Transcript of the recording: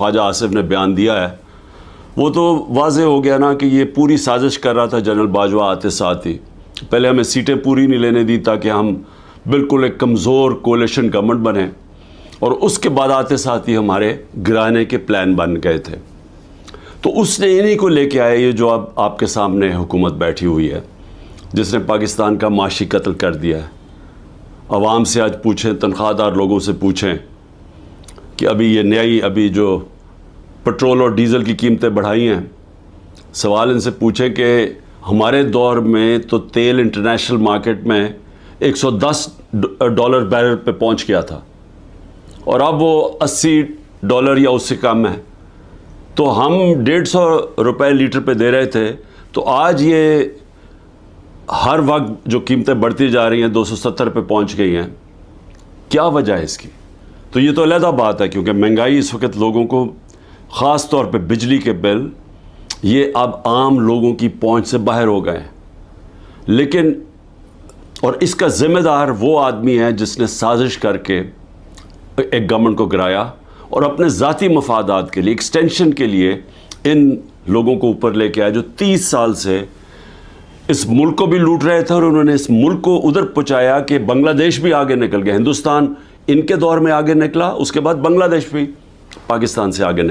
ख्वाजा आसिफ ने बयान दिया है वो तो वाज़ेह हो गया ना कि ये पूरी साजिश कर रहा था जनरल बाजवा आते साथ ही। पहले हमें सीटें पूरी नहीं लेने दी ताकि हम बिल्कुल एक कमज़ोर कोalition गवर्नमेंट बने, और उसके बाद आते साथ ही हमारे गिराने के प्लान बन गए थे। तो उसने इन्हीं को लेके आया ये जो अब आपके सामने हुकूमत बैठी हुई है, जिसने पाकिस्तान का माशी कत्ल कर दिया है। आवाम से आज पूछें, तनख्वाहदार लोगों से पूछें कि अभी जो पेट्रोल और डीज़ल की कीमतें बढ़ाई हैं, सवाल इनसे पूछें कि हमारे दौर में तो तेल इंटरनेशनल मार्केट में $110 बैरल पे पहुंच गया था और अब वो $80 या उससे कम है। तो हम 150 रुपए लीटर पे दे रहे थे, तो आज ये हर वक्त जो कीमतें बढ़ती जा रही हैं 270 पे पहुंच गई हैं। क्या वजह है इसकी? तो ये तो अलग बात है, क्योंकि महंगाई इस वक्त लोगों को, ख़ास तौर पे बिजली के बिल, ये अब आम लोगों की पहुंच से बाहर हो गए हैं। लेकिन और इसका ज़िम्मेदार वो आदमी है जिसने साजिश करके एक गवर्नमेंट को गिराया और अपने ज़ाती मफादात के लिए, एक्सटेंशन के लिए इन लोगों को ऊपर लेके आया जो 30 साल से इस मुल्क को भी लूट रहे थे, और उन्होंने इस मुल्क को उधर पहुँचाया कि बांग्लादेश भी आगे निकल गया। हिंदुस्तान इनके दौर में आगे निकला, उसके बाद बांग्लादेश भी पाकिस्तान से आगे निकला।